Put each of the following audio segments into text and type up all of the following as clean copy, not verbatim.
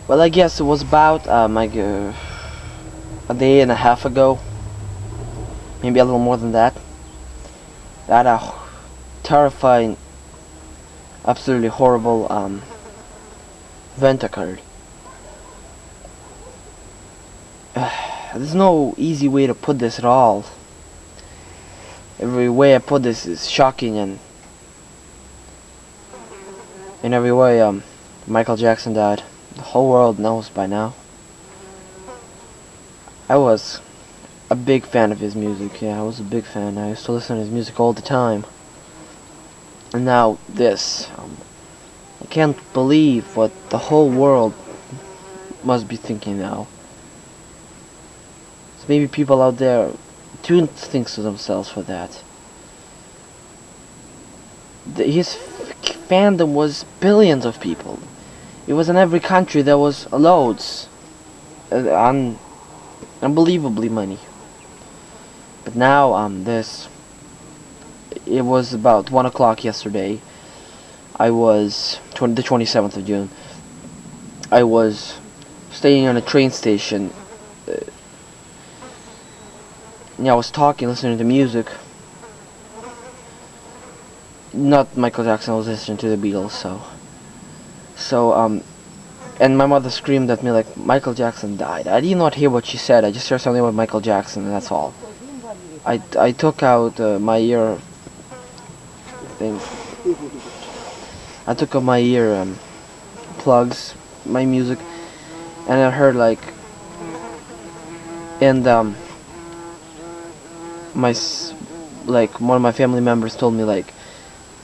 Well, I guess it was about like a day and a half ago, maybe a little more than that. That terrifying, absolutely horrible event occurred. There's no easy way to put this at all. Every way I put this is shocking, and in every way, Michael Jackson died. The whole world knows by now. I was a big fan of his music. Yeah, I was a big fan. I used to listen to his music all the time. And now this. I can't believe what the whole world must be thinking now. So maybe people out there do think to themselves for that. His fandom was billions of people. It was in every country. There was loads. Unbelievably many. But now, it was about 1 o'clock yesterday. I was, the 27th of June. I was staying on a train station. I was talking, listening to music. Not Michael Jackson, I was listening to the Beatles, and my mother screamed at me like, Michael Jackson died. I did not hear what she said, I just heard something about Michael Jackson, and that's all. I took out my ear thing. I took out my ear plugs, my music, and I heard like, and one of my family members told me like,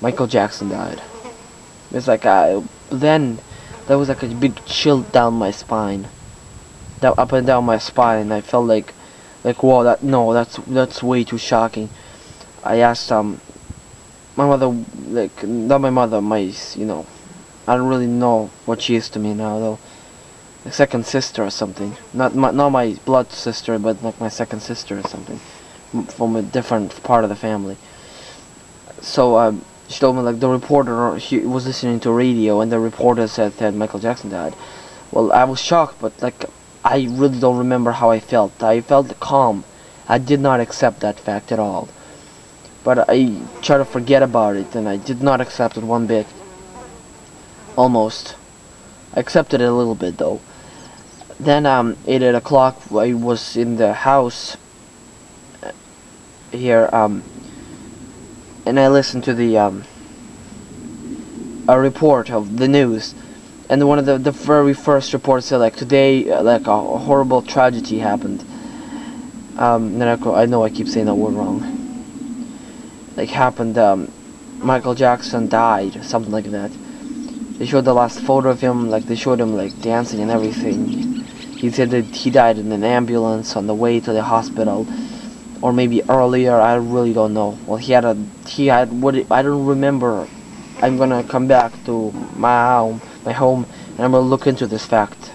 Michael Jackson died. It's like then there was like a big chill down my spine, up and down my spine. I felt like whoa, that's way too shocking. I asked my mother, like not my mother, I don't really know what she is to me now though. A second sister or something. Not my blood sister, but like my second sister or something, from a different part of the family. So she told me like the reporter, he was listening to radio, and the reporter said that Michael Jackson died. Well, I was shocked, but like I really don't remember how I felt. I felt calm. I did not accept that fact at all. But I tried to forget about it, and I did not accept it one bit. Almost. I accepted it a little bit though. Then 8 o'clock, I was in the house here, and I listened to the a report of the news, and one of the very first reports said like today like a horrible tragedy happened. Then I know I keep saying that word wrong. Like happened, Michael Jackson died, something like that. They showed the last photo of him, like they showed him like dancing and everything. He said that he died in an ambulance on the way to the hospital, or maybe earlier. I really don't know. Well, he had what I don't remember. I'm gonna come back to my home, and I'm gonna look into this fact.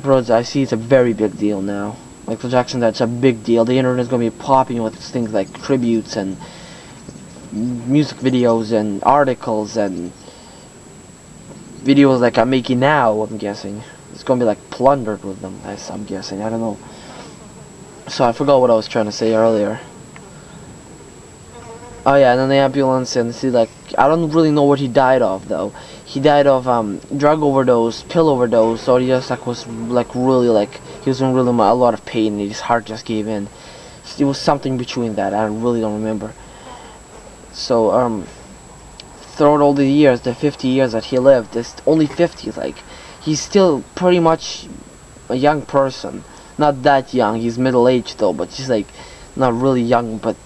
Bros, I see it's a very big deal now. Michael Jackson, that's a big deal. The internet is gonna be popping with things like tributes and music videos and articles and videos like I'm making now. I'm guessing it's gonna be like plundered with them. I'm guessing. I don't know. So I forgot what I was trying to say earlier. Oh yeah, and then the ambulance, and see, like, I don't really know what he died of though. He died of drug overdose, pill overdose, or he just like was like really like he was in really a lot of pain and his heart just gave in. It was something between that. I really don't remember. So throughout all the years, the 50 years that he lived, it's only 50. Like, he's still pretty much a young person. Not that young. He's middle-aged though, but he's like not really young, but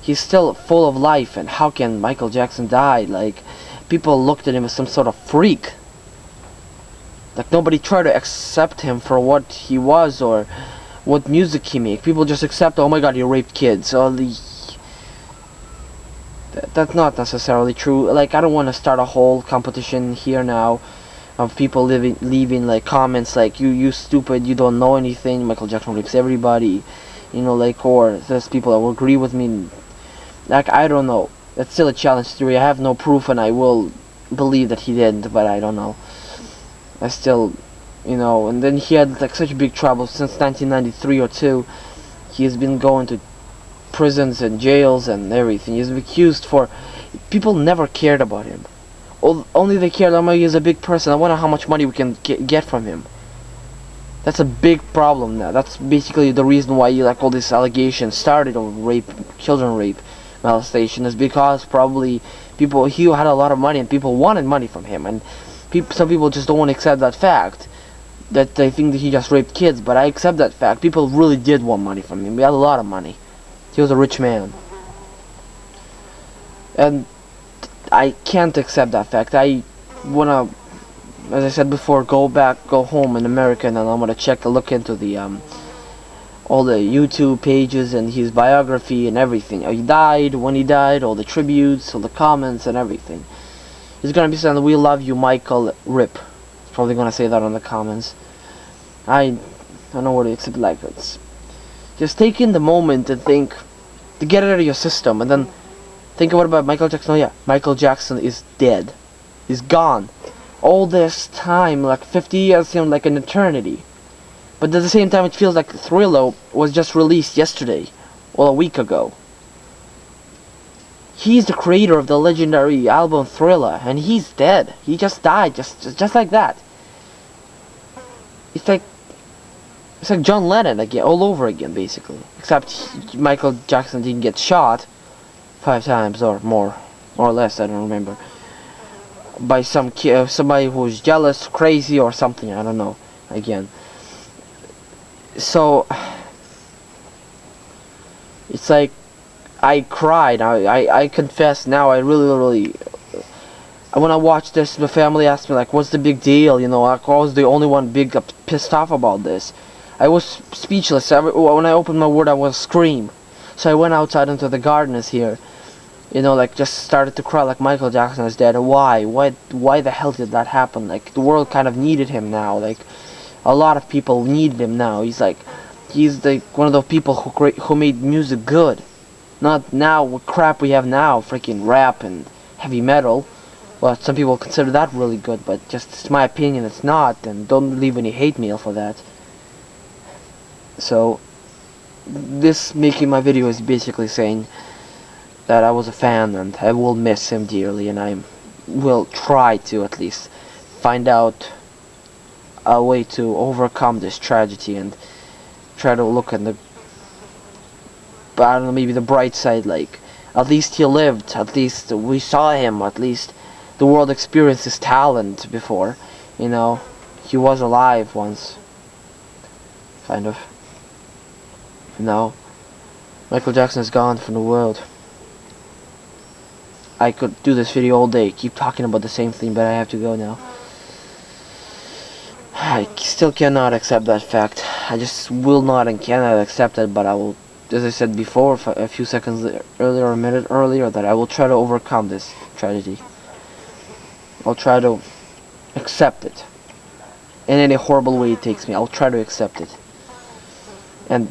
he's still full of life. And how can Michael Jackson die? Like, people looked at him as some sort of freak. Like, nobody tried to accept him for what he was or what music he made. People just accept, oh my god, he raped kids. That's not necessarily true. Like, I don't want to start a whole competition here now of people leaving like comments like, you stupid, you don't know anything, Michael Jackson rapes everybody, like, or there's people that will agree with me. Like, I don't know. That's still a challenge theory. I have no proof, and I will believe that he didn't, but I don't know. I still, you know, and then he had like such big trouble since 1993 or 2. He has been going to prisons and jails and everything. He's been accused for. People never cared about him. Only they cared about he's a big person. I wonder how much money we can get from him. That's a big problem now. That's basically the reason why like all these allegations started of rape, children rape, molestation, is because probably he had a lot of money and people wanted money from him, and some people just don't want to accept that fact, that they think that he just raped kids. But I accept that fact. People really did want money from him. He had a lot of money. He was a rich man, and I can't accept that fact. I wanna, as I said before, go home in America, and then I'm gonna look into the all the YouTube pages and his biography and everything. He died, when he died, all the tributes, all the comments and everything. He's gonna be saying, "We love you, Michael, rip." He's probably gonna say that on the comments. I don't know what to accept. Like, it's just take in the moment and think, to get it out of your system, and then think about Michael Jackson. Oh yeah, Michael Jackson is dead. He's gone. All this time, like 50 years, seemed like an eternity. But at the same time, it feels like Thriller was just released yesterday, or a week ago. He's the creator of the legendary album Thriller, and he's dead. He just died, just like that. It's like John Lennon again, all over again, basically. Except Michael Jackson didn't get shot 5 times or more or less, I don't remember, by somebody who was jealous, crazy, or something. I don't know. Again, so it's like I cried. I confess now. I really. When I watched this, the family asked me like, "What's the big deal?" You know, I was the only one pissed off about this. I was speechless. When I opened my word, I was scream. So I went outside into the gardens here. You know, like, just started to cry like Michael Jackson is dead. Why the hell did that happen? Like, the world kind of needed him now. Like, a lot of people needed him now. He's one of those people who made music good. Not now what crap we have now, freaking rap and heavy metal. Well, some people consider that really good, but it's my opinion, it's not, and don't leave any hate mail for that. So, this making my video is basically saying that I was a fan, and I will miss him dearly, and I will try to at least find out a way to overcome this tragedy and try to look at I don't know, maybe the bright side. Like, at least he lived, at least we saw him, at least the world experienced his talent before, you know, he was alive once, kind of. Now, Michael Jackson is gone from the world. I could do this video all day, keep talking about the same thing, but I have to go now. I still cannot accept that fact. I just will not and cannot accept it, but I will, as I said before, a few seconds earlier, or a minute earlier, that I will try to overcome this tragedy. I'll try to accept it. In any horrible way it takes me, I'll try to accept it. And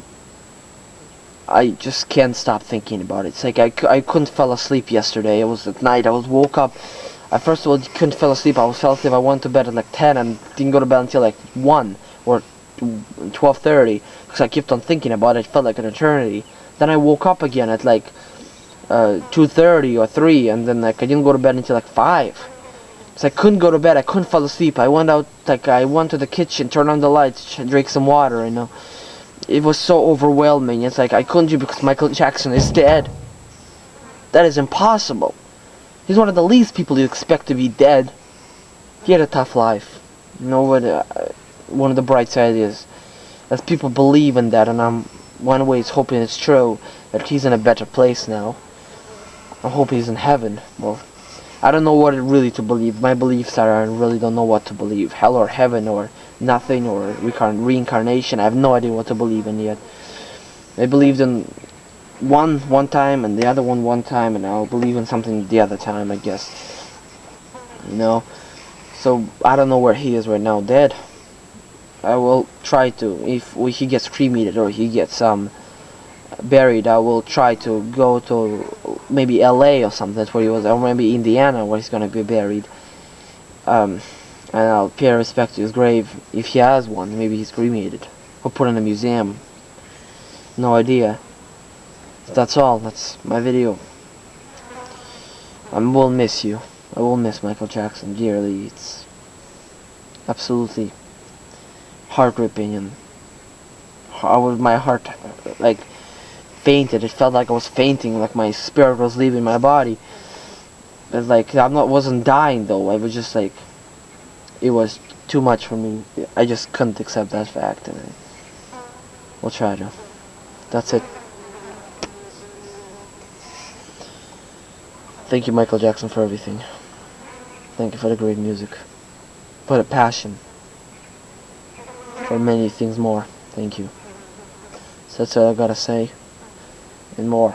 I just can't stop thinking about it. It's like I couldn't fall asleep yesterday. It was at night. I woke up. I first of all couldn't fall asleep. I went to bed at like 10 and didn't go to bed until like 1 or 12:30 because I kept on thinking about it. It felt like an eternity. Then I woke up again at like 2:30 or 3, and then like I didn't go to bed until like 5. So I couldn't go to bed. I couldn't fall asleep. I went to the kitchen, turned on the lights, drank some water. You know. It was so overwhelming. It's like I couldn't do because Michael Jackson is dead. That is impossible. He's one of the least people you expect to be dead. He had a tough life. You know what? One of the bright sides is, as people believe in that, and I'm one way is hoping it's true, that he's in a better place now. I hope he's in heaven. Well, I don't know what really to believe. My beliefs are I really don't know what to believe. Hell or heaven or nothing or reincarnation. I have no idea what to believe in yet. I believed in one time and the other one time, and I'll believe in something the other time, I guess. You know? So I don't know where he is right now, dead. I will try to, if he gets cremated or he gets buried, I will try to go to maybe LA or something. That's where he was, or maybe Indiana, where he's gonna be buried. And I'll pay respect to his grave if he has one. Maybe he's cremated or put in a museum. No idea. That's all. That's my video. I will miss you. I will miss Michael Jackson dearly. It's absolutely heart-ripping, and my heart like fainted. It felt like I was fainting, like my spirit was leaving my body. But like wasn't dying though. I was just like, it was too much for me. I just couldn't accept that fact, and we'll try to. That's it. Thank you, Michael Jackson, for everything. Thank you for the great music. For the passion. For many things more. Thank you. So that's all I gotta say. And more.